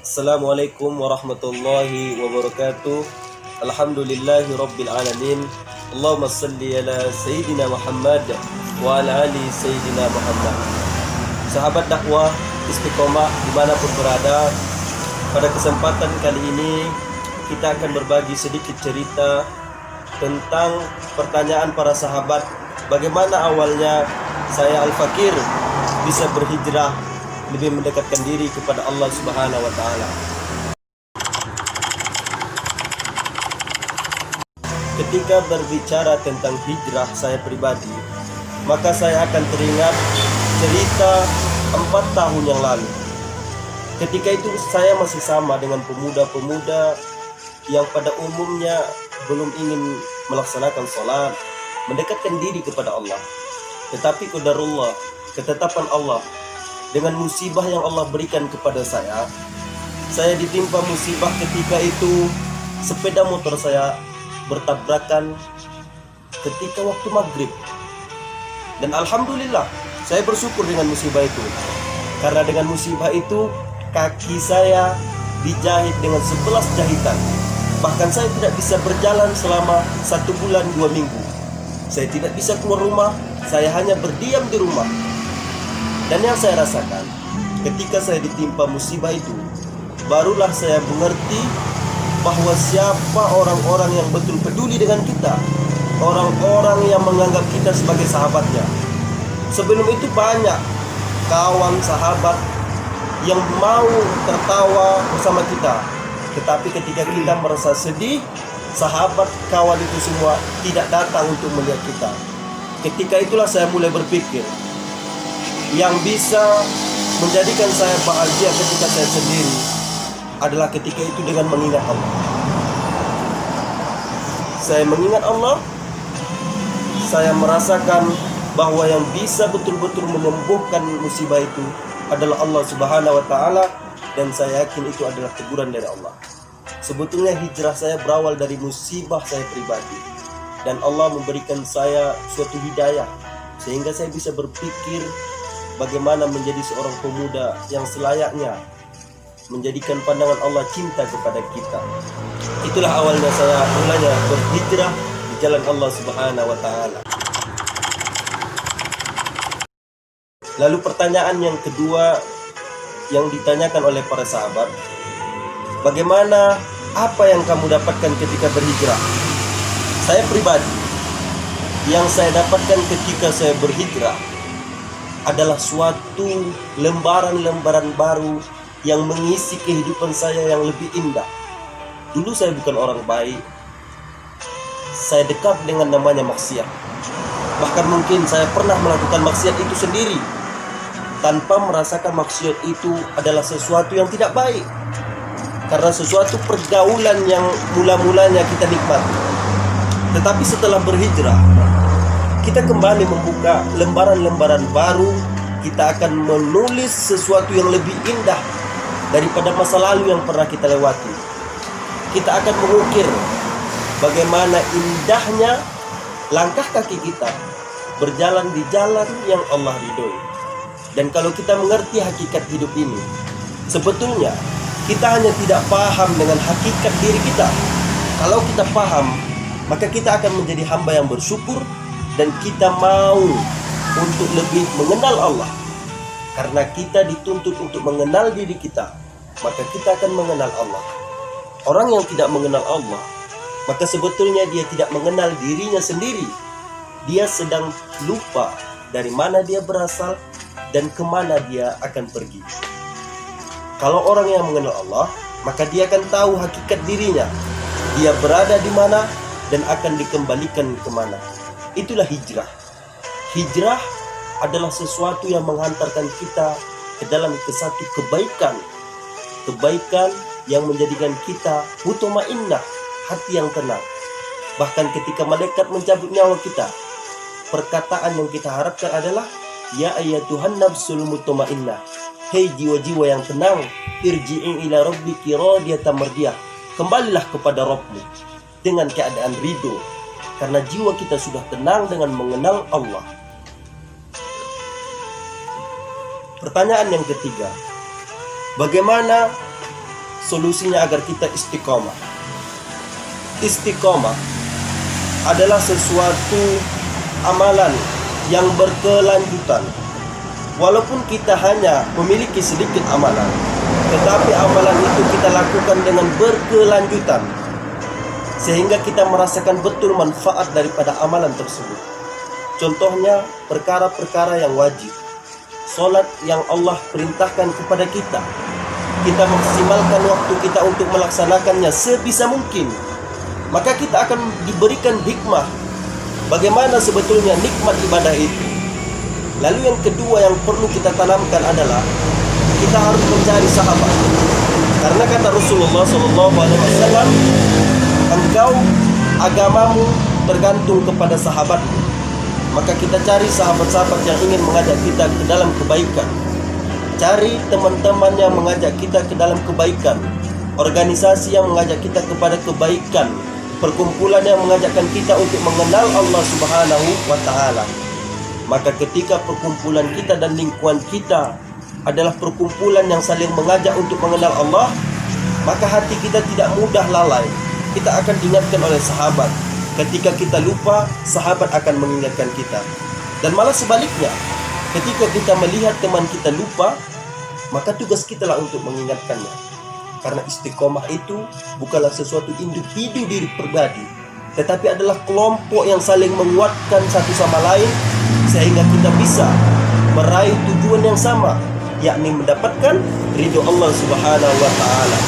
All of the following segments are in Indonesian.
Assalamualaikum warahmatullahi wabarakatuh. Alhamdulillahi rabbil alamin. Allahumma salli ala Sayyidina Muhammad wa ala ali Sayyidina Muhammad. Sahabat dakwah Istiqomah dimanapun berada, pada kesempatan kali ini kita akan berbagi sedikit cerita tentang pertanyaan para sahabat, bagaimana awalnya saya Al-Fakir bisa berhijrah lebih mendekatkan diri kepada Allah Subhanahu wa taala. Ketika berbicara tentang hijrah saya pribadi, maka saya akan teringat cerita 4 tahun yang lalu. Ketika itu saya masih sama dengan pemuda-pemuda yang pada umumnya belum ingin melaksanakan sholat, mendekatkan diri kepada Allah. Tetapi qadarullah, ketetapan Allah, dengan musibah yang Allah berikan kepada saya ditimpa musibah ketika itu sepeda motor saya bertabrakan ketika waktu maghrib. Dan alhamdulillah, saya bersyukur dengan musibah itu. Karena dengan musibah itu, kaki saya dijahit dengan 11 jahitan. Bahkan saya tidak bisa berjalan selama 1 bulan 2 minggu. Saya tidak bisa keluar rumah, saya hanya berdiam di rumah. Dan yang saya rasakan ketika saya ditimpa musibah itu, barulah saya mengerti bahwa siapa orang-orang yang betul peduli dengan kita, orang-orang yang menganggap kita sebagai sahabatnya. Sebelum itu banyak kawan sahabat yang mau tertawa bersama kita, tetapi ketika kita merasa sedih, sahabat kawan itu semua tidak datang untuk melihat kita. Ketika itulah saya mulai berpikir, yang bisa menjadikan saya bahagia ketika saya sendiri adalah ketika itu dengan mengingat Allah. Saya mengingat Allah, saya merasakan bahwa yang bisa betul-betul menyembuhkan musibah itu adalah Allah Subhanahu wa taala, dan saya yakin itu adalah teguran dari Allah. Sebetulnya hijrah saya berawal dari musibah saya pribadi, dan Allah memberikan saya suatu hidayah sehingga saya bisa berpikir bagaimana menjadi seorang pemuda yang selayaknya menjadikan pandangan Allah cinta kepada kita. Itulah awalnya saya mulanya berhijrah di jalan Allah Subhanahu wa taala. Lalu pertanyaan yang kedua yang ditanyakan oleh para sahabat, bagaimana, apa yang kamu dapatkan ketika berhijrah? Saya pribadi, yang saya dapatkan ketika saya berhijrah adalah suatu lembaran-lembaran baru yang mengisi kehidupan saya yang lebih indah. Dulu saya bukan orang baik, saya dekat dengan namanya maksiat. Bahkan mungkin saya pernah melakukan maksiat itu sendiri tanpa merasakan maksiat itu adalah sesuatu yang tidak baik, karena sesuatu pergaulan yang mula-mulanya kita nikmati. Tetapi setelah berhijrah, kita kembali membuka lembaran-lembaran baru. Kita akan menulis sesuatu yang lebih indah daripada masa lalu yang pernah kita lewati. Kita akan mengukir bagaimana indahnya langkah kaki kita berjalan di jalan yang Allah ridhoi. Dan kalau kita mengerti hakikat hidup ini, sebetulnya kita hanya tidak paham dengan hakikat diri kita. Kalau kita paham, maka kita akan menjadi hamba yang bersyukur, dan kita mau untuk lebih mengenal Allah. Karena kita dituntut untuk mengenal diri kita, maka kita akan mengenal Allah. Orang yang tidak mengenal Allah, maka sebetulnya dia tidak mengenal dirinya sendiri. Dia sedang lupa dari mana dia berasal dan kemana dia akan pergi. Kalau orang yang mengenal Allah, maka dia akan tahu hakikat dirinya, dia berada di mana dan akan dikembalikan kemana. Itulah hijrah. Hijrah adalah sesuatu yang menghantarkan kita ke dalam satu kebaikan. Kebaikan yang menjadikan kita mutmainnah, hati yang tenang. Bahkan ketika malaikat mencabut nyawa kita, perkataan yang kita harapkan adalah, ya ayyatuhan nafsul mutmainnah, hei jiwa-jiwa yang tenang, irji'i ila rabbiki radiyatan mardiyah, kembalilah kepada Rabbmu dengan keadaan ridho. Karena jiwa kita sudah tenang dengan mengenal Allah. Pertanyaan yang ketiga, bagaimana solusinya agar kita istiqomah? Istiqomah adalah sesuatu amalan yang berkelanjutan. Walaupun kita hanya memiliki sedikit amalan, tetapi amalan itu kita lakukan dengan berkelanjutan, sehingga kita merasakan betul manfaat daripada amalan tersebut. Contohnya, perkara-perkara yang wajib. Solat yang Allah perintahkan kepada kita, kita maksimalkan waktu kita untuk melaksanakannya sebisa mungkin, maka kita akan diberikan hikmah bagaimana sebetulnya nikmat ibadah itu. Lalu yang kedua yang perlu kita tanamkan adalah kita harus mencari sahabat. Karena kata Rasulullah SAW, engkau agamamu tergantung kepada sahabatmu. Maka kita cari sahabat-sahabat yang ingin mengajak kita ke dalam kebaikan. Cari teman-teman yang mengajak kita ke dalam kebaikan, organisasi yang mengajak kita kepada kebaikan, perkumpulan yang mengajakkan kita untuk mengenal Allah Subhanahu wa Ta'ala. Maka ketika perkumpulan kita dan lingkungan kita adalah perkumpulan yang saling mengajak untuk mengenal Allah, maka hati kita tidak mudah lalai. Kita akan diingatkan oleh sahabat. Ketika kita lupa, sahabat akan mengingatkan kita. Dan malah sebaliknya, ketika kita melihat teman kita lupa, maka tugas kita lah untuk mengingatkannya. Karena istiqomah itu bukanlah sesuatu individu diri pribadi, tetapi adalah kelompok yang saling menguatkan satu sama lain, sehingga kita bisa meraih tujuan yang sama, yakni mendapatkan ridho Allah Subhanahu wa Ta'ala.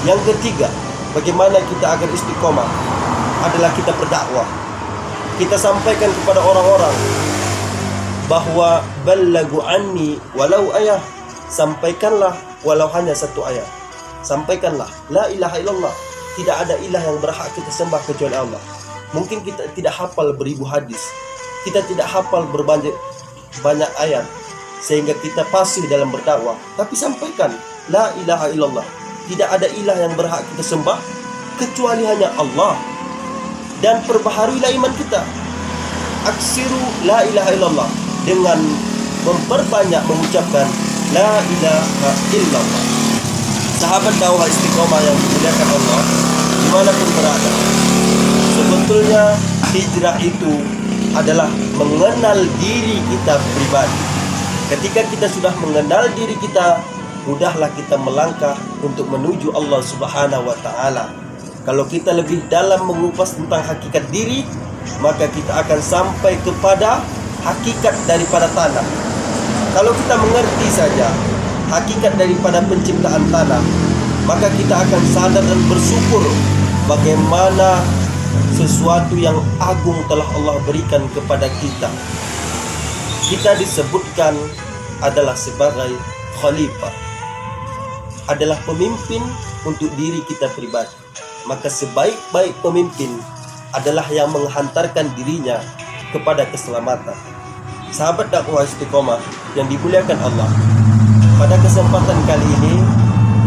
Yang ketiga, bagaimana kita agar istiqomah adalah kita berdakwah. Kita sampaikan kepada orang-orang bahwa ballagu anni walau ayah, sampaikanlah walau hanya satu ayat. Sampaikanlah la ilaha illallah, tidak ada ilah yang berhak kita sembah kecuali Allah. Mungkin kita tidak hafal beribu hadis, kita tidak hafal banyak ayat, sehingga kita pasif dalam berdakwah. Tapi sampaikan la ilaha illallah, tidak ada ilah yang berhak kita sembah kecuali hanya Allah. Dan perbaharuilah iman kita. Aksiru la ilaha illallah, dengan memperbanyak mengucapkan la ilaha illallah. Sahabat dakwah istiqomah yang dimuliakan Allah, dimanapun berada, sebetulnya hijrah itu adalah mengenal diri kita pribadi. Ketika kita sudah mengenal diri kita, mudahlah kita melangkah untuk menuju Allah Subhanahu wa Ta'ala. Kalau kita lebih dalam mengupas tentang hakikat diri, maka kita akan sampai kepada hakikat daripada tanah. Kalau kita mengerti saja hakikat daripada penciptaan tanah, maka kita akan sadar dan bersyukur bagaimana sesuatu yang agung telah Allah berikan kepada kita. Kita disebutkan adalah sebagai khalifah, adalah pemimpin untuk diri kita pribadi. Maka sebaik-baik pemimpin adalah yang menghantarkan dirinya kepada keselamatan. Sahabat dakwah istiqomah yang dimuliakan Allah, pada kesempatan kali ini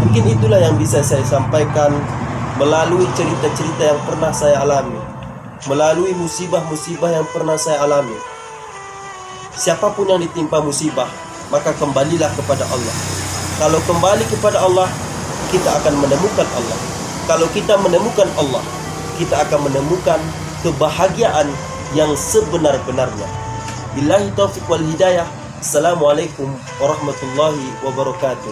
mungkin itulah yang bisa saya sampaikan melalui cerita-cerita yang pernah saya alami, melalui musibah-musibah yang pernah saya alami. Siapapun yang ditimpa musibah, maka kembalilah kepada Allah. Kalau kembali kepada Allah, kita akan menemukan Allah. Kalau kita menemukan Allah, kita akan menemukan kebahagiaan yang sebenar-benarnya. Billahi taufiq wal hidayah. Assalamualaikum warahmatullahi wabarakatuh.